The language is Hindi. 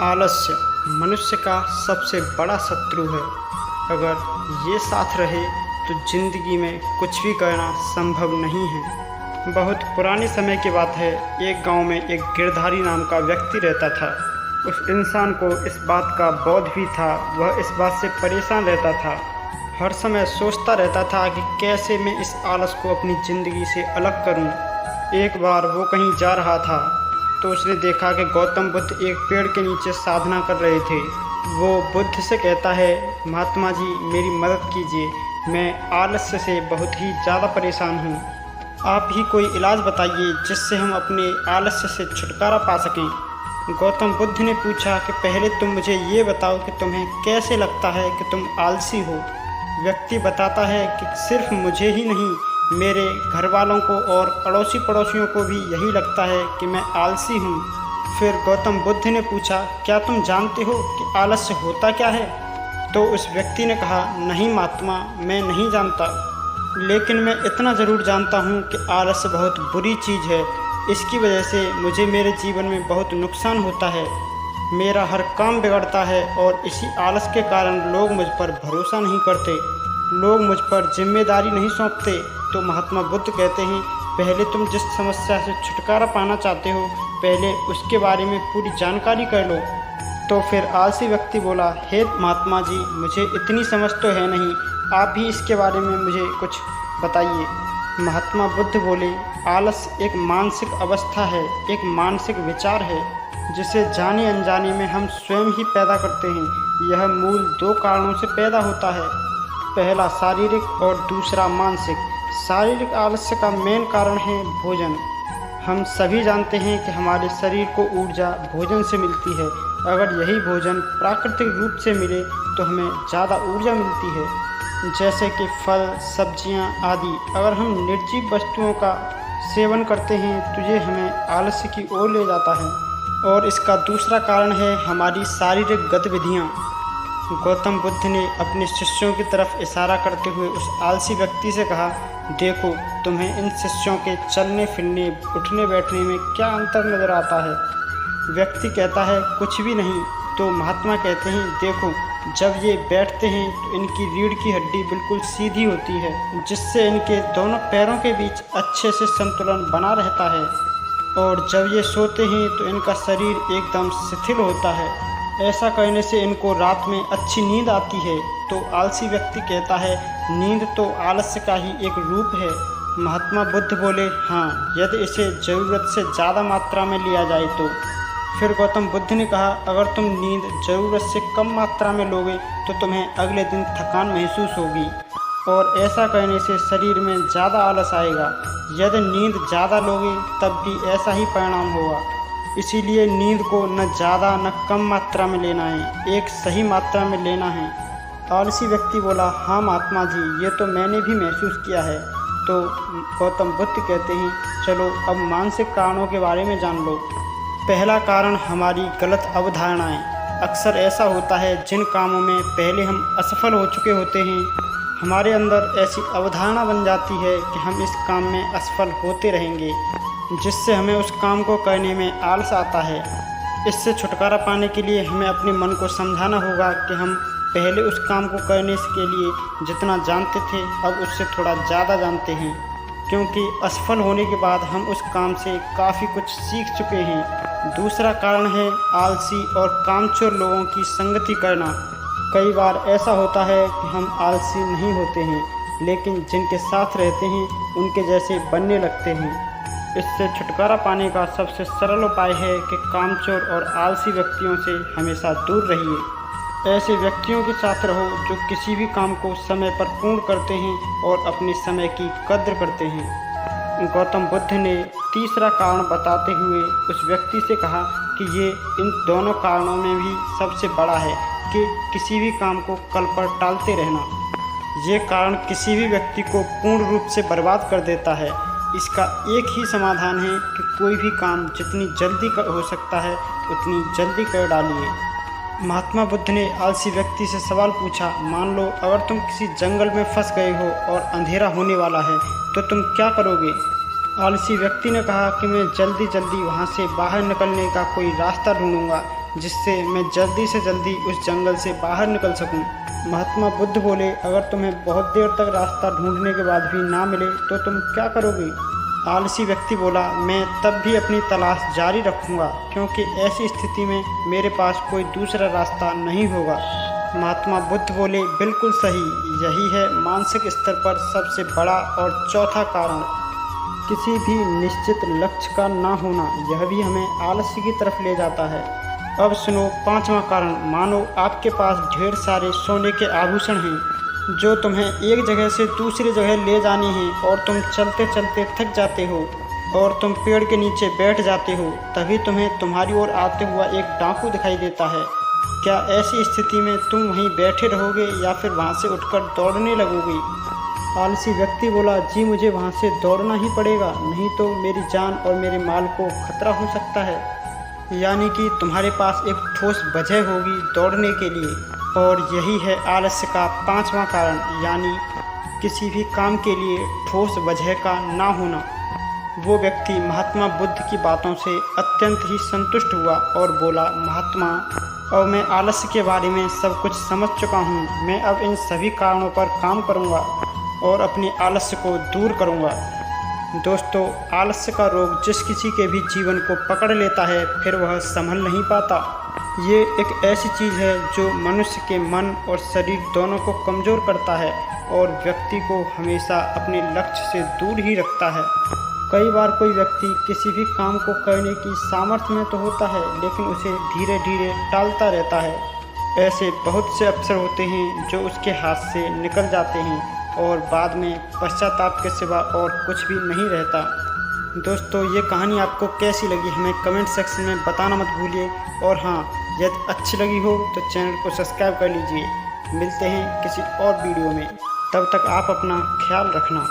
आलस्य मनुष्य का सबसे बड़ा शत्रु है। अगर ये साथ रहे तो जिंदगी में कुछ भी करना संभव नहीं है। बहुत पुराने समय की बात है। एक गांव में एक गिरधारी नाम का व्यक्ति रहता था। उस इंसान को इस बात का बोध भी था। वह इस बात से परेशान रहता था। हर समय सोचता रहता था कि कैसे मैं इस आलस को अपनी ज़िंदगी से अलग करूं। एक बार वो कहीं जा रहा था तो उसने देखा कि गौतम बुद्ध एक पेड़ के नीचे साधना कर रहे थे। वो बुद्ध से कहता है, महात्मा जी मेरी मदद कीजिए, मैं आलस्य से बहुत ही ज़्यादा परेशान हूँ। आप ही कोई इलाज बताइए जिससे हम अपने आलस्य से छुटकारा पा सकें। गौतम बुद्ध ने पूछा कि पहले तुम मुझे ये बताओ कि तुम्हें कैसे लगता है कि तुम आलसी हो। व्यक्ति बताता है कि सिर्फ मुझे ही नहीं, मेरे घर वालों को और अड़ोसी पड़ोसियों को भी यही लगता है कि मैं आलसी हूँ। फिर गौतम बुद्ध ने पूछा, क्या तुम जानते हो कि आलस्य होता क्या है? तो उस व्यक्ति ने कहा, नहीं महात्मा, मैं नहीं जानता, लेकिन मैं इतना ज़रूर जानता हूँ कि आलस्य बहुत बुरी चीज़ है। इसकी वजह से मुझे मेरे जीवन में बहुत नुकसान होता है। मेरा हर काम बिगड़ता है और इसी आलस के कारण लोग मुझ पर भरोसा नहीं करते, लोग मुझ पर जिम्मेदारी नहीं सौंपते। तो महात्मा बुद्ध कहते हैं, पहले तुम जिस समस्या से छुटकारा पाना चाहते हो, पहले उसके बारे में पूरी जानकारी कर लो। तो फिर आलसी व्यक्ति बोला, हे महात्मा जी, मुझे इतनी समझ तो है नहीं, आप भी इसके बारे में मुझे कुछ बताइए। महात्मा बुद्ध बोले, आलस एक मानसिक अवस्था है, एक मानसिक विचार है जिसे जाने अनजाने में हम स्वयं ही पैदा करते हैं। यह मूल दो कारणों से पैदा होता है, पहला शारीरिक और दूसरा मानसिक। शारीरिक आलस्य का मेन कारण है भोजन। हम सभी जानते हैं कि हमारे शरीर को ऊर्जा भोजन से मिलती है। अगर यही भोजन प्राकृतिक रूप से मिले तो हमें ज़्यादा ऊर्जा मिलती है, जैसे कि फल, सब्जियां आदि। अगर हम निर्जीव वस्तुओं का सेवन करते हैं तो ये हमें आलस्य की ओर ले जाता है। और इसका दूसरा कारण है हमारी शारीरिक गतिविधियाँ। गौतम बुद्ध ने अपने शिष्यों की तरफ इशारा करते हुए उस आलसी व्यक्ति से कहा, देखो, तुम्हें इन शिष्यों के चलने फिरने, उठने बैठने में क्या अंतर नज़र आता है? व्यक्ति कहता है, कुछ भी नहीं। तो महात्मा कहते हैं, देखो, जब ये बैठते हैं तो इनकी रीढ़ की हड्डी बिल्कुल सीधी होती है, जिससे इनके दोनों पैरों के बीच अच्छे से संतुलन बना रहता है। और जब ये सोते हैं तो इनका शरीर एकदम शिथिल होता है। ऐसा करने से इनको रात में अच्छी नींद आती है। तो आलसी व्यक्ति कहता है, नींद तो आलस्य का ही एक रूप है। महात्मा बुद्ध बोले, हाँ, यदि इसे ज़रूरत से ज़्यादा मात्रा में लिया जाए तो। फिर गौतम बुद्ध ने कहा, अगर तुम नींद ज़रूरत से कम मात्रा में लोगे तो तुम्हें अगले दिन थकान महसूस होगी और ऐसा करने से शरीर में ज़्यादा आलस आएगा। यदि नींद ज़्यादा लोगे तब भी ऐसा ही परिणाम होगा। इसीलिए नींद को न ज़्यादा न कम मात्रा में लेना है, एक सही मात्रा में लेना है। आलसी व्यक्ति बोला, हाँ महात्मा जी, ये तो मैंने भी महसूस किया है। तो गौतम बुद्ध कहते हैं, चलो अब मानसिक कारणों के बारे में जान लो। पहला कारण हमारी गलत अवधारणाएं। अक्सर ऐसा होता है, जिन कामों में पहले हम असफल हो चुके होते हैं, हमारे अंदर ऐसी अवधारणा बन जाती है कि हम इस काम में असफल होते रहेंगे, जिससे हमें उस काम को करने में आलस आता है। इससे छुटकारा पाने के लिए हमें अपने मन को समझाना होगा कि हम पहले उस काम को करने के लिए जितना जानते थे, अब उससे थोड़ा ज़्यादा जानते हैं, क्योंकि असफल होने के बाद हम उस काम से काफ़ी कुछ सीख चुके हैं। दूसरा कारण है आलसी और कामचोर लोगों की संगति करना। कई बार ऐसा होता है कि हम आलसी नहीं होते हैं, लेकिन जिनके साथ रहते हैं उनके जैसे बनने लगते हैं। इससे छुटकारा पाने का सबसे सरल उपाय है कि कामचोर और आलसी व्यक्तियों से हमेशा दूर रहिए। ऐसे व्यक्तियों के साथ रहो जो किसी भी काम को समय पर पूर्ण करते हैं और अपने समय की कद्र करते हैं। गौतम बुद्ध ने तीसरा कारण बताते हुए उस व्यक्ति से कहा कि ये इन दोनों कारणों में भी सबसे बड़ा है कि किसी भी काम को कल पर टालते रहना। ये कारण किसी भी व्यक्ति को पूर्ण रूप से बर्बाद कर देता है। इसका एक ही समाधान है कि कोई भी काम जितनी जल्दी हो सकता है उतनी जल्दी कर डालिए। महात्मा बुद्ध ने आलसी व्यक्ति से सवाल पूछा, मान लो अगर तुम किसी जंगल में फंस गए हो और अंधेरा होने वाला है तो तुम क्या करोगे? आलसी व्यक्ति ने कहा कि मैं जल्दी जल्दी वहाँ से बाहर निकलने का कोई रास्ता ढूंढूंगा, जिससे मैं जल्दी से जल्दी उस जंगल से बाहर निकल सकूं। महात्मा बुद्ध बोले, अगर तुम्हें बहुत देर तक रास्ता ढूंढने के बाद भी ना मिले तो तुम क्या करोगे? आलसी व्यक्ति बोला, मैं तब भी अपनी तलाश जारी रखूंगा, क्योंकि ऐसी स्थिति में मेरे पास कोई दूसरा रास्ता नहीं होगा। महात्मा बुद्ध बोले, बिल्कुल सही, यही है मानसिक स्तर पर सबसे बड़ा और चौथा कारण। किसी भी निश्चित लक्ष्य का ना होना, यह भी हमें आलस्य की तरफ ले जाता है। अब सुनो पांचवा कारण। मानो आपके पास ढेर सारे सोने के आभूषण हैं जो तुम्हें एक जगह से दूसरी जगह ले जाने हैं, और तुम चलते चलते थक जाते हो और तुम पेड़ के नीचे बैठ जाते हो। तभी तुम्हें तुम्हारी ओर आते हुआ एक डाकू दिखाई देता है। क्या ऐसी स्थिति में तुम वहीं बैठे रहोगे या फिर वहाँ से उठकर दौड़ने लगोगे? आलसी व्यक्ति बोला, जी मुझे वहाँ से दौड़ना ही पड़ेगा, नहीं तो मेरी जान और मेरे माल को खतरा हो सकता है। यानी कि तुम्हारे पास एक ठोस वजह होगी दौड़ने के लिए, और यही है आलस्य का पांचवा कारण, यानी किसी भी काम के लिए ठोस वजह का ना होना। वो व्यक्ति महात्मा बुद्ध की बातों से अत्यंत ही संतुष्ट हुआ और बोला, महात्मा, अब मैं आलस्य के बारे में सब कुछ समझ चुका हूँ। मैं अब इन सभी कारणों पर काम करूँगा और अपने आलस्य को दूर करूँगा। दोस्तों, आलस्य का रोग जिस किसी के भी जीवन को पकड़ लेता है, फिर वह संभल नहीं पाता। ये एक ऐसी चीज़ है जो मनुष्य के मन और शरीर दोनों को कमज़ोर करता है और व्यक्ति को हमेशा अपने लक्ष्य से दूर ही रखता है। कई बार कोई व्यक्ति किसी भी काम को करने की सामर्थ्य में तो होता है, लेकिन उसे धीरे धीरे टालता रहता है। ऐसे बहुत से अवसर होते हैं जो उसके हाथ से निकल जाते हैं और बाद में पश्चाताप के सिवा और कुछ भी नहीं रहता। दोस्तों, ये कहानी आपको कैसी लगी हमें कमेंट सेक्शन में बताना मत भूलिए, और हाँ, यदि अच्छी लगी हो तो चैनल को सब्सक्राइब कर लीजिए। मिलते हैं किसी और वीडियो में, तब तक आप अपना ख्याल रखना।